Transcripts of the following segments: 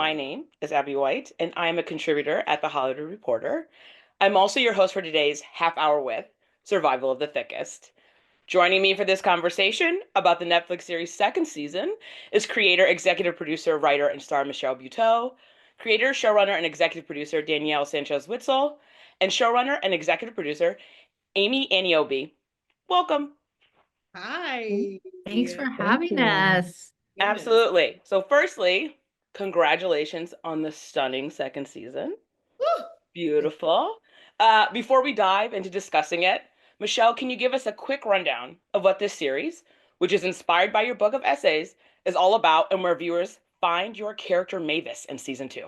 My name is Abbey White, and I am a contributor at The Hollywood Reporter. I'm also your host for today's half hour with Survival of the Thickest. Joining me for this conversation about the Netflix series' second season is creator, executive producer, writer, and star Michelle Buteau, creator, showrunner, and executive producer Danielle Sanchez-Witzel, and showrunner and executive producer Amy Aniobi. Welcome. Hi. Thanks for having us. Absolutely. So firstly, congratulations on the stunning second season. Woo! Beautiful. Before we dive into discussing it, Michelle, can you give us a quick rundown of what this series, which is inspired by your book of essays, is all about and where viewers find your character Mavis in season 2?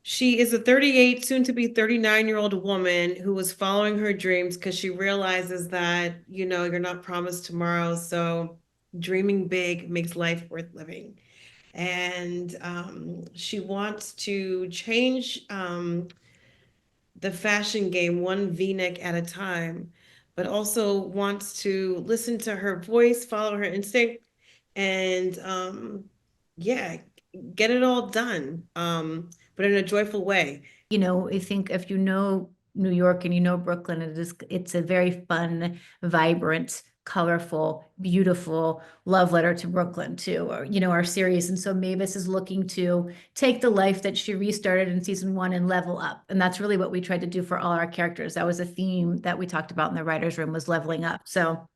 She is a 38, soon to be 39-year-old woman who was following her dreams because she realizes that, you're not promised tomorrow. So dreaming big makes life worth living. And she wants to change the fashion game one V-neck at a time, but also wants to listen to her voice, follow her instinct, and get it all done, but in a joyful way. I think if you know New York and you know Brooklyn, it's a very fun, vibrant, colorful, beautiful love letter to Brooklyn too, or our series. And so Mavis is looking to take the life that she restarted in season 1 and level up. And that's really what we tried to do for all our characters. That was a theme that we talked about in the writer's room, was leveling up. So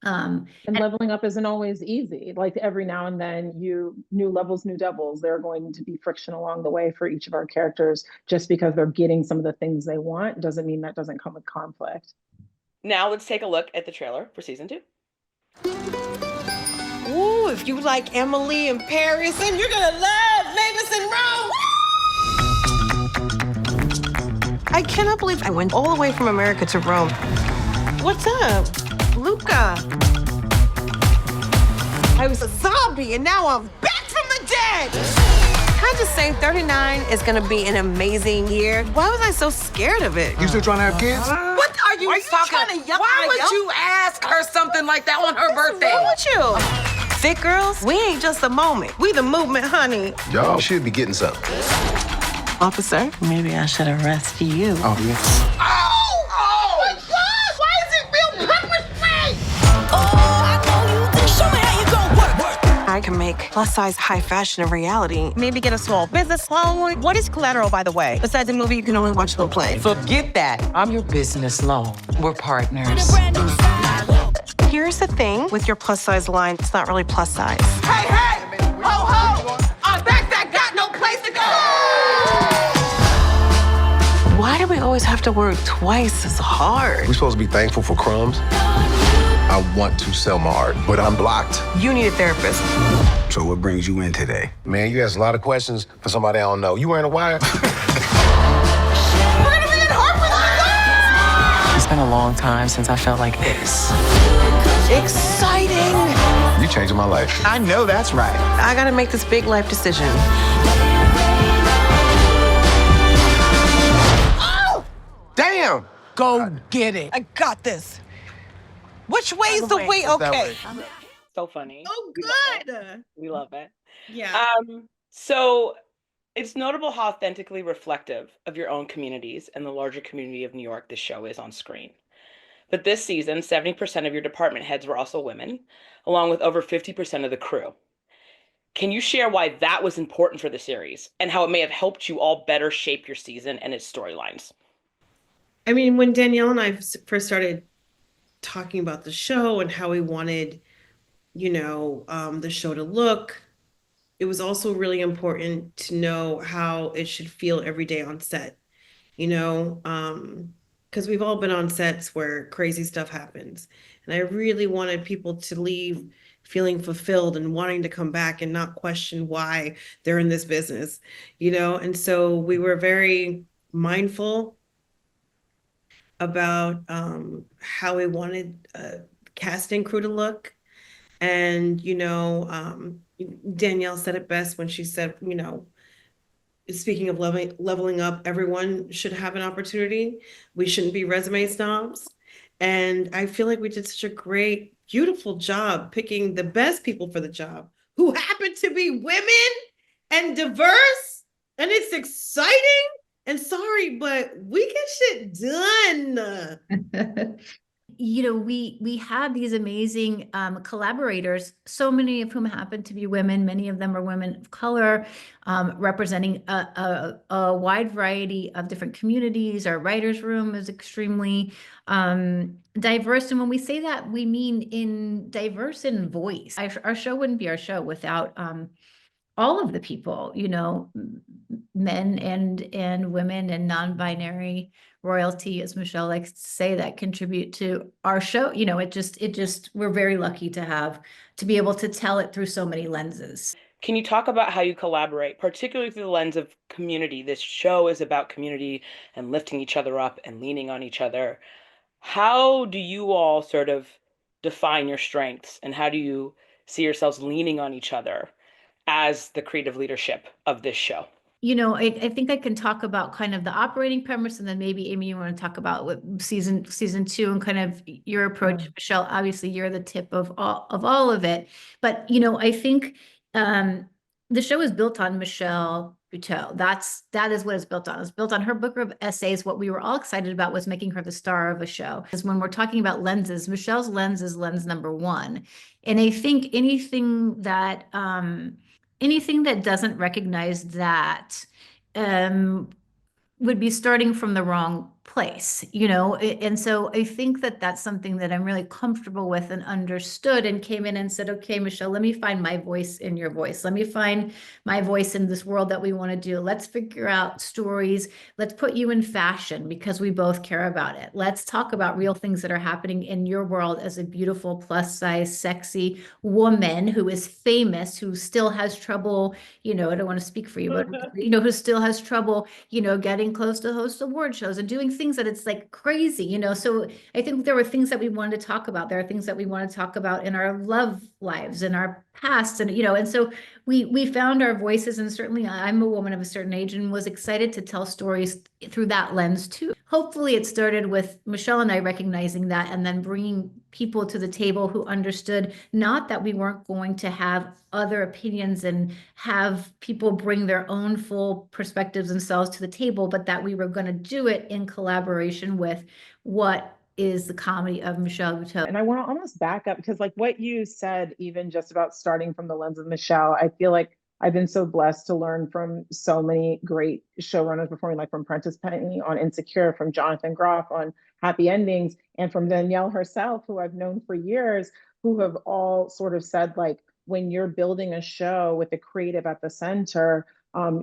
and leveling up isn't always easy. Like every now and then, new levels, new devils. There are going to be friction along the way for each of our characters. Just because they're getting some of the things they want doesn't mean that doesn't come with conflict. Now let's take a look at the trailer for season 2. Ooh, if you like Emily in Paris, then you're gonna love Mavis in Rome. I cannot believe I went all the way from America to Rome. What's up? Luca. I was a zombie and now I'm back from the dead. Can I just say 39 is gonna be an amazing year? Why was I so scared of it? You still trying to have kids? What are you talking? Why would you ask her something like that on her birthday? What's wrong with you? Thick girls, we ain't just a moment. We the movement, honey. Y'all should be getting something. Officer, maybe I should arrest you. Oh, yeah. Oh my God! Why is it real pepper spray? Show me how you gon' work. I can make plus-size high fashion a reality. Maybe get a small business following. What is Collateral, by the way? Besides a movie you can only watch the play. Forget that. I'm your business loan. We're partners. Here's the thing with your plus-size line, it's not really plus size. Hey, hey! Ho, ho! A backpack got no place to go! Why do we always have to work twice as hard? We're supposed to be thankful for crumbs. I want to sell my art, but I'm blocked. You need a therapist. So what brings you in today? Man, you ask a lot of questions for somebody I don't know. You wearing a wire? We're gonna be in Harper's! It's been a long time since I felt like this. Exciting! You changing my life. I know that's right. I gotta make this big life decision. Oh! Damn! Go get it. I got this. Which way's the way? Okay. So funny. Oh, good. We love it. Yeah. So it's notable how authentically reflective of your own communities and the larger community of New York this show is on screen. But this season, 70% of your department heads were also women, along with over 50% of the crew. Can you share why that was important for the series and how it may have helped you all better shape your season and its storylines? I mean, when Danielle and I first started talking about the show and how we wanted, the show to look, it was also really important to know how it should feel every day on set, because we've all been on sets where crazy stuff happens. And I really wanted people to leave feeling fulfilled and wanting to come back and not question why they're in this business, And so we were very mindful about how we wanted casting crew to look. And, Danielle said it best when she said, speaking of leveling up, everyone should have an opportunity. We shouldn't be resume snobs. And I feel like we did such a great, beautiful job picking the best people for the job who happen to be women and diverse and it's exciting. And sorry, but we get shit done. We had these amazing collaborators, so many of whom happen to be women. Many of them are women of color, representing a wide variety of different communities. Our writers' room is extremely diverse. And when we say that, we mean in diverse in voice. Our show wouldn't be our show without all of the people, men and women and non-binary royalty, as Michelle likes to say, that contribute to our show. We're very lucky to be able to tell it through so many lenses. Can you talk about how you collaborate, particularly through the lens of community? This show is about community and lifting each other up and leaning on each other. How do you all sort of define your strengths, and how do you see yourselves leaning on each other as the creative leadership of this show? I think I can talk about kind of the operating premise, and then maybe Amy, you want to talk about what season 2 and kind of your approach. Michelle, obviously you're the tip of all of it, but I think the show is built on Michelle Buteau. That is what it's built on. It's built on her book of essays. What we were all excited about was making her the star of a show. Because when we're talking about lenses, Michelle's lens is lens number 1, and I think anything that doesn't recognize that would be starting from the wrong place, and so I think that that's something that I'm really comfortable with and understood, and came in and said, okay, Michelle, let me find my voice in your voice. Let me find my voice in this world that we want to do. Let's figure out stories. Let's put you in fashion because we both care about it. Let's talk about real things that are happening in your world as a beautiful, plus size, sexy woman who is famous, who still has trouble, I don't want to speak for you, but who still has trouble, getting close to host award shows and doing things that it's like crazy, so I think there were things that we wanted to talk about. There are things that we want to talk about in our love lives, in our past, and so we found our voices. And certainly I'm a woman of a certain age and was excited to tell stories through that lens too. Hopefully it started with Michelle and I recognizing that, and then bringing people to the table who understood not that we weren't going to have other opinions and have people bring their own full perspectives themselves to the table, but that we were going to do it in collaboration with what is the comedy of Michelle Buteau. And I want to almost back up, because like what you said, even just about starting from the lens of Michelle, I feel like I've been so blessed to learn from so many great showrunners before me, like from Prentice Penny on Insecure, from Jonathan Groff on Happy Endings, and from Danielle herself, who I've known for years, who have all sort of said, like, when you're building a show with the creative at the center,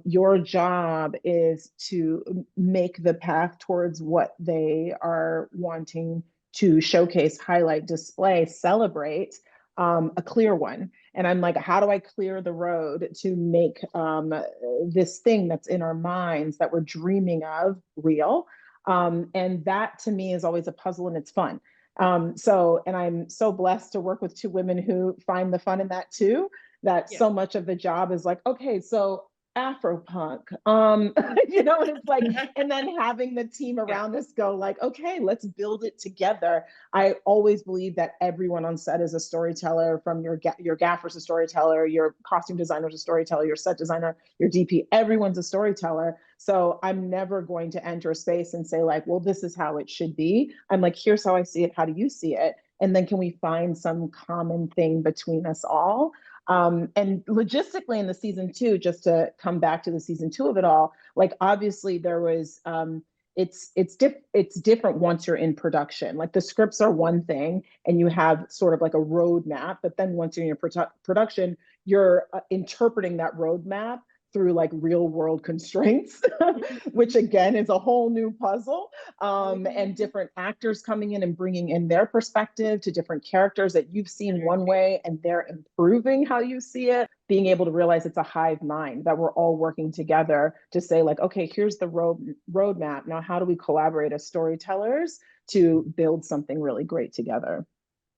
your job is to make the path towards what they are wanting to showcase, highlight, display, celebrate, a clear one. And I'm like, how do I clear the road to make this thing that's in our minds that we're dreaming of real? And that to me is always a puzzle, and it's fun. And I'm so blessed to work with 2 women who find the fun in that too, that so much of the job is like, okay, so Afropunk, and it's like, and then having the team around us go like, okay, let's build it together. I always believe that everyone on set is a storyteller, from your gaffer's a storyteller, your costume designer's a storyteller, your set designer, your DP, everyone's a storyteller. So I'm never going to enter a space and say like, well, this is how it should be. I'm like, here's how I see it. How do you see it? And then can we find some common thing between us all? And logistically in the season 2, just to come back to the season 2 of it all, like obviously there was, it's different once you're in production. Like the scripts are one thing and you have sort of like a roadmap, but then once you're in your production, you're interpreting that roadmap through like real world constraints, which again is a whole new puzzle, and different actors coming in and bringing in their perspective to different characters that you've seen one way and they're improving how you see it. Being able to realize it's a hive mind, that we're all working together to say like, okay, here's the roadmap. Now, how do we collaborate as storytellers to build something really great together?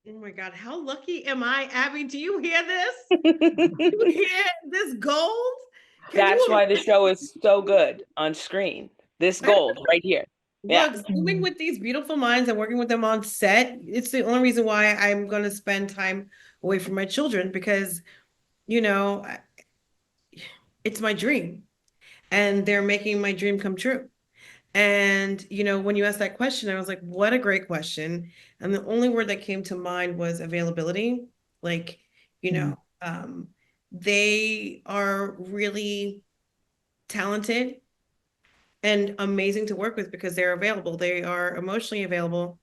Oh my God, how lucky am I, Abby? Do you hear this? Do you hear this gold? That's why the show is so good on screen. This gold right here. Look, swimming with these beautiful minds and working with them on set, it's the only reason why I'm going to spend time away from my children, because, it's my dream, and they're making my dream come true. And, when you asked that question, I was like, what a great question. And the only word that came to mind was availability. Like, they are really talented and amazing to work with because they're available. They are emotionally available,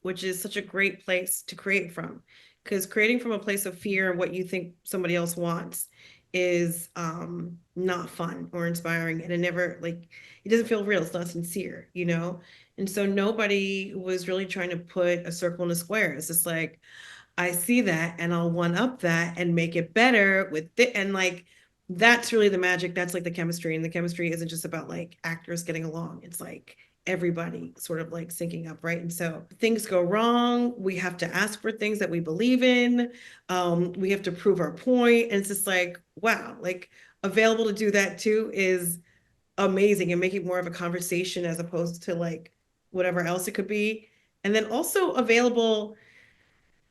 which is such a great place to create from. Because creating from a place of fear and what you think somebody else wants is not fun or inspiring. And it never, like, it doesn't feel real. It's not sincere, And so nobody was really trying to put a circle in a square. It's just like, I see that and I'll one up that and make it better with it. And like, that's really the magic. That's like the chemistry. And the chemistry isn't just about like actors getting along. It's like everybody sort of like syncing up, right? And so things go wrong. We have to ask for things that we believe in. We have to prove our point. And it's just like, wow, like available to do that too is amazing and make it more of a conversation as opposed to like whatever else it could be. And then also available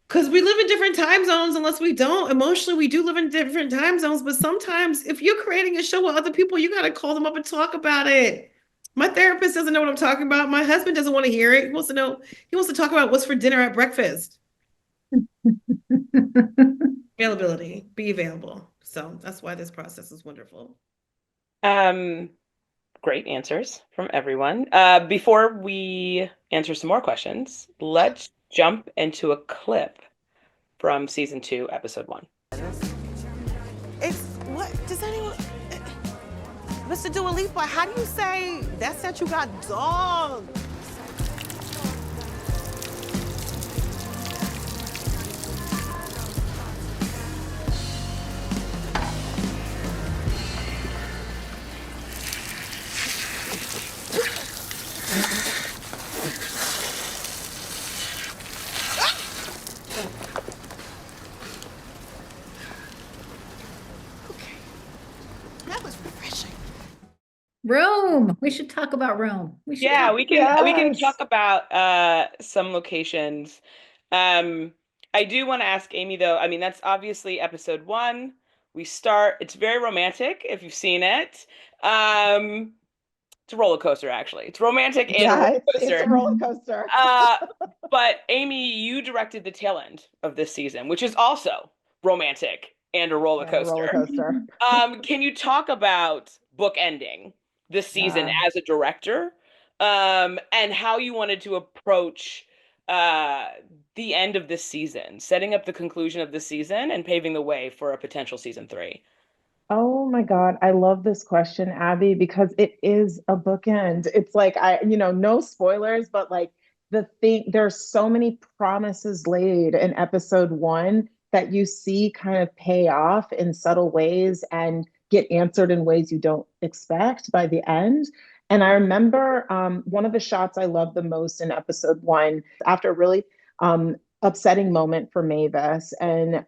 because we live in different time zones, unless we don't. Emotionally, we do live in different time zones. But sometimes if you're creating a show with other people, you got to call them up and talk about it. My therapist doesn't know what I'm talking about. My husband doesn't want to hear it. He wants to talk about what's for dinner at breakfast. Availability, be available. So that's why this process is wonderful. Great answers from everyone. Before we answer some more questions, let's jump into a clip from season 2, episode 1. It's what does anyone Mr. Dua Lipa, how do you say that set you got dog? Rome. We should talk about Rome. We can talk about some locations. I do want to ask Amy though. I mean, that's obviously episode 1. It's very romantic if you've seen it. It's a roller coaster, actually. It's romantic and a roller coaster. It's a roller coaster. But Amy, you directed the tail end of this season, which is also romantic and a roller coaster. Can you talk about bookending this season as a director, and how you wanted to approach the end of this season, setting up the conclusion of this season and paving the way for a potential season 3? Oh my God, I love this question, Abby, because it is a bookend. It's like no spoilers, but like there's so many promises laid in episode 1 that you see kind of pay off in subtle ways and get answered in ways you don't expect by the end. And I remember one of the shots I loved the most in episode 1, after a really upsetting moment for Mavis, and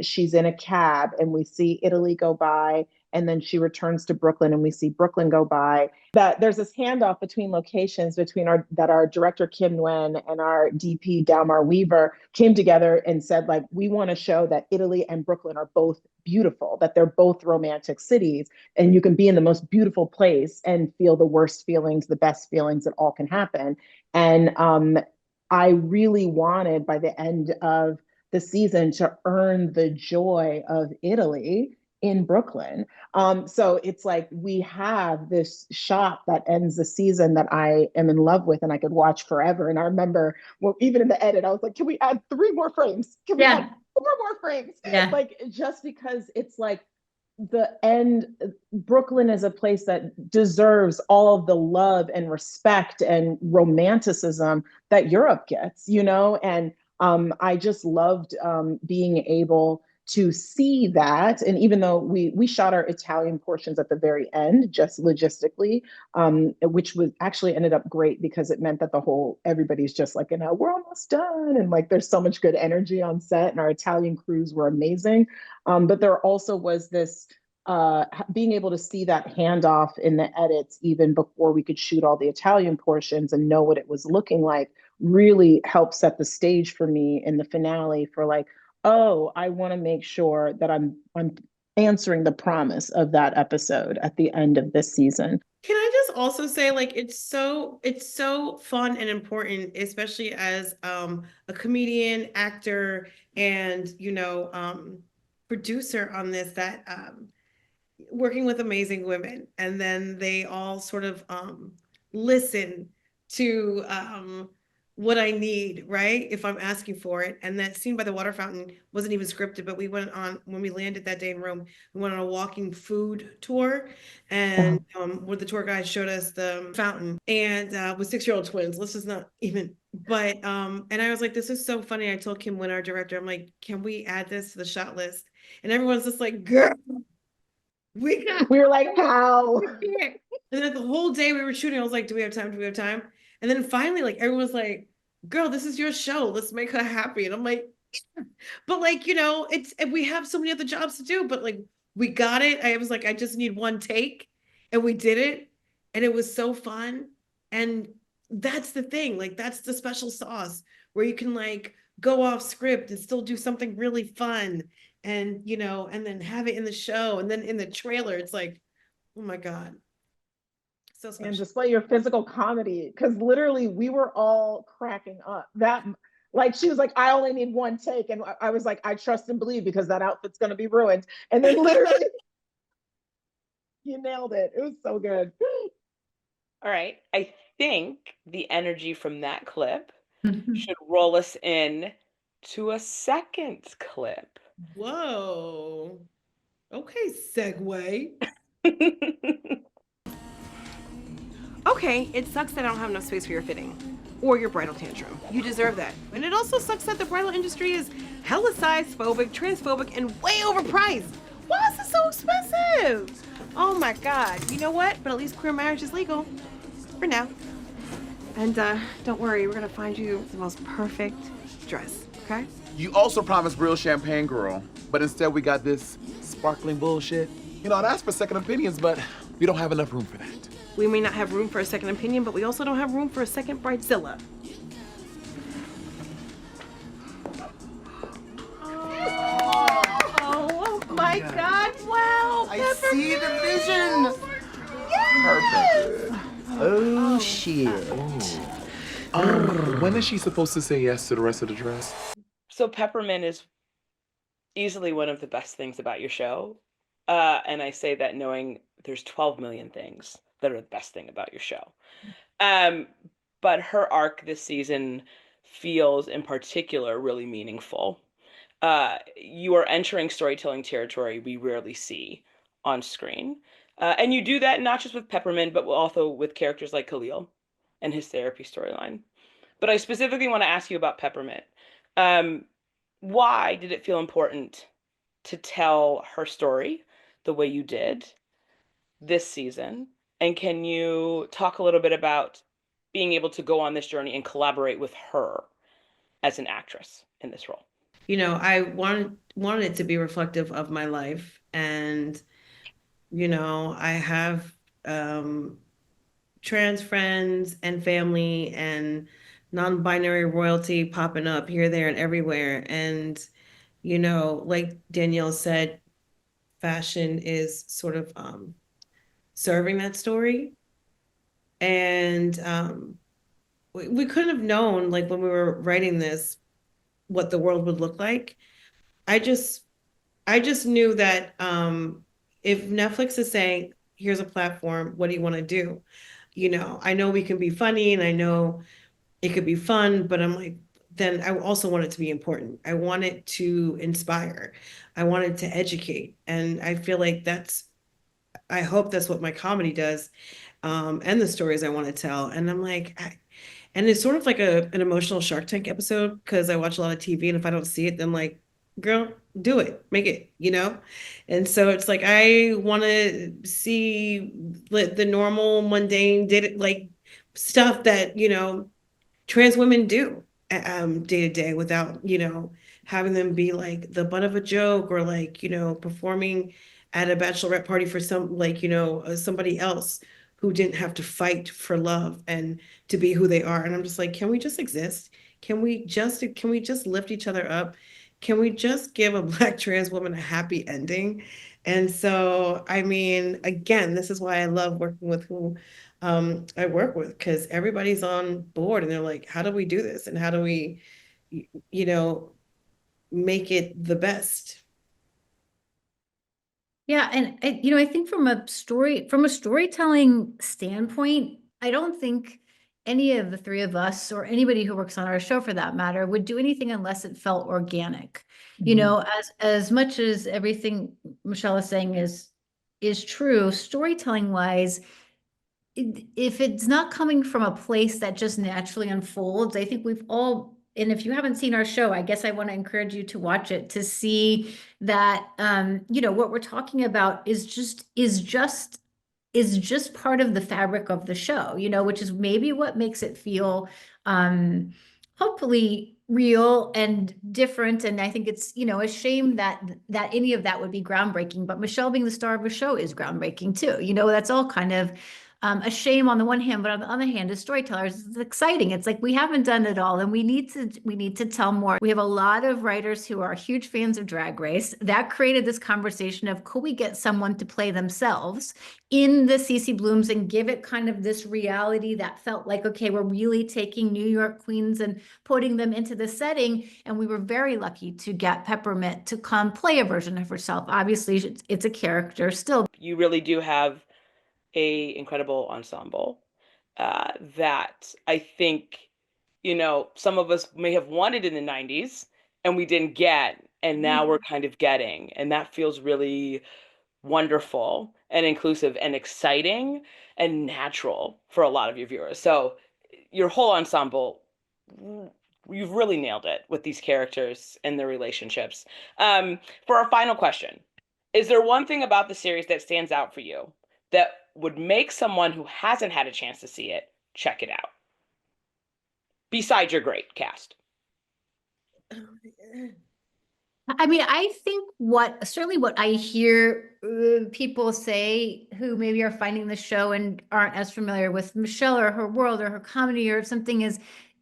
she's in a cab and we see Italy go by, and then she returns to Brooklyn and we see Brooklyn go by. That there's this handoff between locations between our director Kim Nguyen and our DP Dalmar Weaver came together and said, like, we want to show that Italy and Brooklyn are both beautiful, that they're both romantic cities, and you can be in the most beautiful place and feel the worst feelings, the best feelings, that all can happen. And I really wanted by the end of the season to earn the joy of Italy in Brooklyn. So it's like we have this shot that ends the season that I am in love with and I could watch forever. And I remember, well, even in the edit, I was like, can we add 3 more frames? Can we add 4 more frames? Yeah. Like, just because it's like the end, Brooklyn is a place that deserves all of the love and respect and romanticism that Europe gets, and I just loved being able to see that. And even though we shot our Italian portions at the very end, just logistically, which was actually ended up great because it meant that everybody's just like, we're almost done. And like, there's so much good energy on set, and our Italian crews were amazing. But there also was this, being able to see that handoff in the edits, even before we could shoot all the Italian portions and know what it was looking like, really helped set the stage for me in the finale for like, oh, I want to make sure that I'm answering the promise of that episode at the end of this season. Can I just also say, like, it's so fun and important, especially as a comedian, actor, and producer on this, that working with amazing women, and then they all sort of listen to what I need, right? If I'm asking for it. And that scene by the water fountain wasn't even scripted, but we went on, when we landed that day in Rome, we went on a walking food tour, and where the tour guide showed us the fountain, and with 6-year-old twins. Let's just not even, but and I was like, this is so funny. I told Kim Wynn, our director, I'm like, can we add this to the shot list? And everyone's just like, girl, we were like, how? And then the whole day we were shooting, I was like, do we have time? Do we have time? And then finally, like, everyone's like, girl, this is your show. Let's make her happy. And I'm like, yeah. But like, and we have so many other jobs to do, but like, we got it. I was like, I just need one take, and we did it. And it was so fun. And that's the thing, like, that's the special sauce where you can like go off script and still do something really fun, and and then have it in the show, and then in the trailer, it's like, oh my God. So special. And display your physical comedy, because literally we were all cracking up. That, like, she was like, I only need one take, and I was like, I trust and believe, because that outfit's going to be ruined. And then literally you nailed it. It was so good. All right, I think the energy from that clip should roll us in to a second clip. Whoa. Okay, segue. Okay, it sucks that I don't have enough space for your fitting or your bridal tantrum. You deserve that. And it also sucks that the bridal industry is hella size-phobic, transphobic, and way overpriced. Why is it so expensive? Oh my God. You know what? But at least queer marriage is legal. For now. And don't worry, we're gonna find you the most perfect dress, okay? You also promised real champagne, girl, but instead we got this sparkling bullshit. I'd ask for second opinions, but we don't have enough room for that. We may not have room for a second opinion, but we also don't have room for a second bridezilla. Oh my God, wow. I see the vision. Yes. Perfect. Oh, shit. When is she supposed to say yes to the rest of the dress? So Peppermint is easily one of the best things about your show. And I say that knowing there's 12 million things that are the best thing about your show. But her arc this season feels in particular really meaningful. You are entering storytelling territory we rarely see on screen. And you do that not just with Peppermint, but also with characters like Khalil and his therapy storyline. But I specifically want to ask you about Peppermint. Why did it feel important to tell her story the way you did this season? And can you talk a little bit about being able to go on this journey and collaborate with her as an actress in this role? I wanted it to be reflective of my life. And, I have trans friends and family and non-binary royalty popping up here, there, and everywhere. And, like Danielle said, fashion is sort of serving that story. And we couldn't have known, like, when we were writing this, what the world would look like. I just knew that if Netflix is saying, here's a platform, what do you want to do? I know we can be funny, and I know it could be fun, but I'm like, then I also want it to be important. I want it to inspire. I want it to educate. And I feel like I hope that's what my comedy does, and the stories I want to tell. And I'm like, and it's sort of like an emotional Shark Tank episode, because I watch a lot of TV, and if I don't see it, then like, girl, do it, make it, And so it's like, I want to see the normal, mundane, like stuff that, trans women do day to day, without, having them be like the butt of a joke, or like, performing at a bachelorette party for somebody else who didn't have to fight for love and to be who they are. And I'm just like, can we just exist? Can we just lift each other up? Can we just give a Black trans woman a happy ending? And so, I mean, again, this is why I love working with who I work with, because everybody's on board and they're like, how do we do this? And how do we, you know, make it the best? Yeah, and I think from a storytelling standpoint, I don't think any of the three of us or anybody who works on our show for that matter would do anything unless it felt organic. You know, as much as everything Michelle is saying is true, storytelling wise, if it's not coming from a place that just naturally unfolds, I think we've all, and if you haven't seen our show, I guess I want to encourage you to watch it to see that, what we're talking about is just part of the fabric of the show, which is maybe what makes it feel, hopefully real and different. And I think it's, a shame that any of that would be groundbreaking, but Michelle being the star of a show is groundbreaking too. That's all kind of a shame on the one hand, but on the other hand, as storytellers, it's exciting. It's like we haven't done it all, and we need to tell more. We have a lot of writers who are huge fans of Drag Race. That created this conversation of, could we get someone to play themselves in the CC Blooms and give it kind of this reality that felt like, okay, we're really taking New York queens and putting them into the setting. And we were very lucky to get Peppermint to come play a version of herself. Obviously, it's a character still. You really do have a incredible ensemble that I think, some of us may have wanted in the 90s and we didn't get, and now we're kind of getting. And that feels really wonderful and inclusive and exciting and natural for a lot of your viewers. So your whole ensemble, you've really nailed it with these characters and their relationships. For our final question, is there one thing about the series that stands out for you that would make someone who hasn't had a chance to see it check it out, besides your great cast? I mean, I think certainly what I hear people say who maybe are finding the show and aren't as familiar with Michelle or her world or her comedy or something is,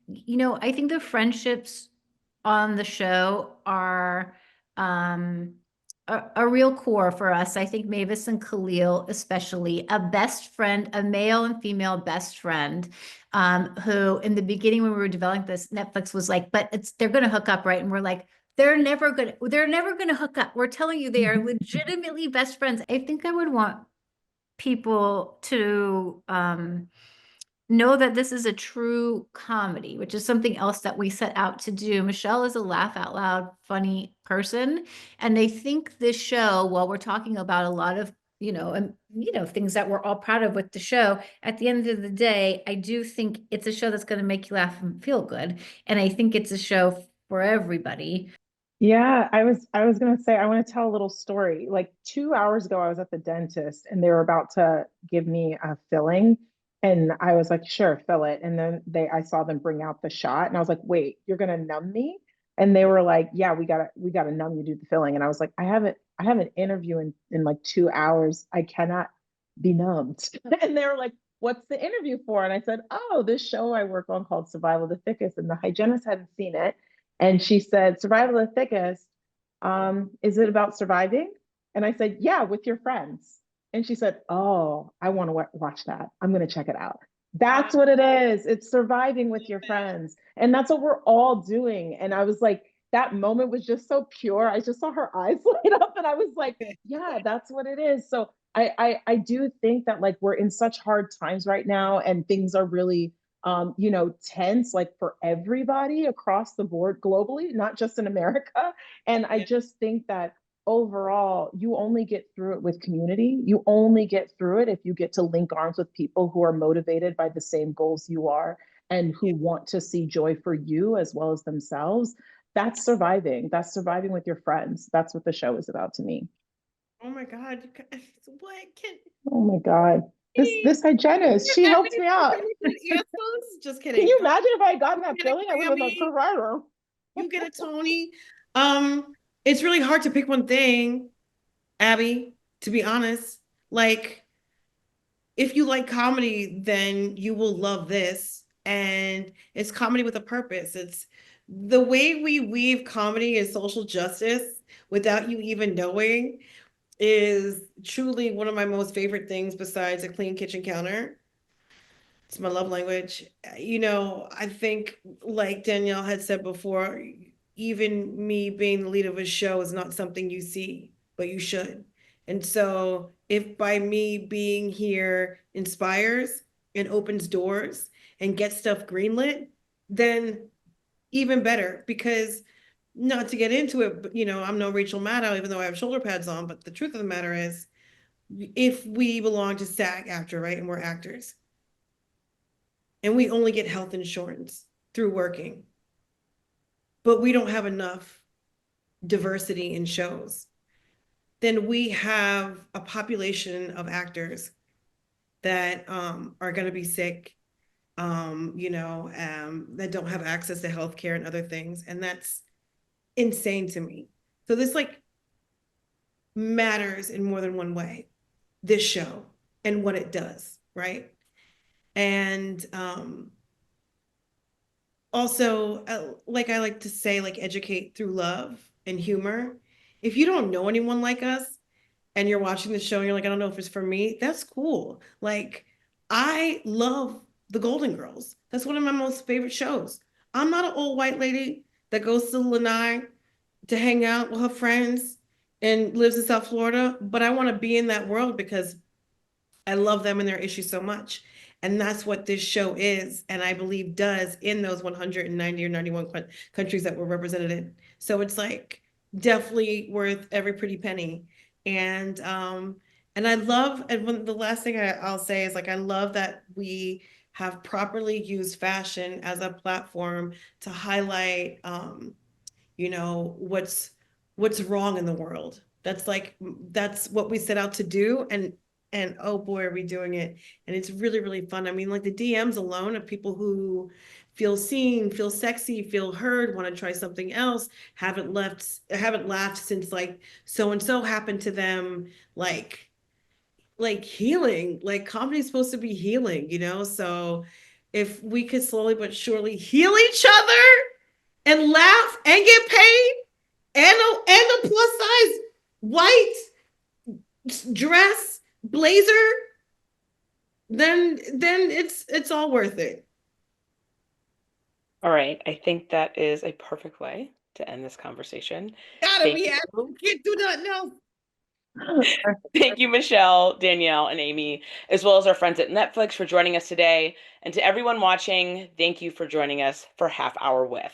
I think the friendships on the show are a real core for us. I think Mavis and Khalil, especially, a best friend, a male and female best friend, who in the beginning when we were developing this, Netflix was like, but they're going to hook up, right? And we're like, they're never going to hook up. We're telling you, they are legitimately best friends. I think I would want people to know that this is a true comedy, which is something else that we set out to do. Michelle is a laugh out loud, funny person. And they think this show, while we're talking about a lot of, things that we're all proud of with the show, at the end of the day, I do think it's a show that's going to make you laugh and feel good. And I think it's a show for everybody. Yeah, I was gonna say I want to tell a little story. Like 2 hours ago, I was at the dentist and they were about to give me a filling. And I was like, sure, fill it. And then I saw them bring out the shot and I was like, wait, you're gonna numb me? And they were like, yeah, we gotta numb you, do the filling. And I was like, I have an interview in like 2 hours. I cannot be numbed. And they were like, what's the interview for? And I said, oh, this show I work on called Survival of the Thickest. And the hygienist hadn't seen it. And she said, Survival of the Thickest, is it about surviving? And I said, yeah, with your friends. And she said, oh, I want to watch that. I'm going to check it out. That's what it is. It's surviving with your friends. And that's what we're all doing. And I was like, that moment was just so pure. I just saw her eyes light up and I was like, yeah, that's what it is. So I do think that like we're in such hard times right now and things are really tense, like for everybody across the board globally, not just in America. And I just think that overall, you only get through it with community. You only get through it if you get to link arms with people who are motivated by the same goals you are and who want to see joy for you as well as themselves. That's surviving. That's surviving with your friends. That's what the show is about to me. Oh my God. What can Oh my God. This hygienist, she helps me out. Just kidding. Can you imagine if I had gotten that filling? I would have been a survivor. You get it, Tony. It's really hard to pick one thing, Abby, to be honest. Like, if you like comedy, then you will love this. And it's comedy with a purpose. It's the way we weave comedy and social justice without you even knowing. is truly one of my most favorite things besides a clean kitchen counter. It's my love language. I think, like Danielle had said before, even me being the lead of a show is not something you see, but you should. And so, if by me being here inspires and opens doors and gets stuff greenlit, then even better. Because, not to get into it, but I'm no Rachel Maddow, even though I have shoulder pads on. But the truth of the matter is, if we belong to SAG after, right, and we're actors, and we only get health insurance through working, but we don't have enough diversity in shows, then we have a population of actors that are going to be sick, that don't have access to healthcare and other things. And that's insane to me. So this matters in more than one way, this show and what it does, right? And also, like I like to say, educate through love and humor. If you don't know anyone like us and you're watching the show and you're like, I don't know if it's for me, that's cool. I love The Golden Girls. That's one of my most favorite shows. I'm not an old white lady that goes to Lanai to hang out with her friends and lives in South Florida, but I want to be in that world because I love them and their issues so much. And that's what this show is, and I believe does in those 190 or 91 countries that were represented in. So it's definitely worth every pretty penny. And I love, and the last thing I'll say is I love that we have properly used fashion as a platform to highlight what's wrong in the world. That's what we set out to do, and oh boy, are we doing it. And it's really, really fun. I mean, the DMs alone of people who feel seen, feel sexy, feel heard, want to try something else, haven't laughed since so-and-so happened to them, healing. Comedy is supposed to be healing, so if we could slowly but surely heal each other and laugh and get paid and a plus size white dress blazer, then it's all worth it. All right. I think that is a perfect way to end this conversation. Gotta be happy. Can't do nothing else. Thank you, Michelle, Danielle, and Amy, as well as our friends at Netflix for joining us today. And to everyone watching, thank you for joining us for Half Hour With.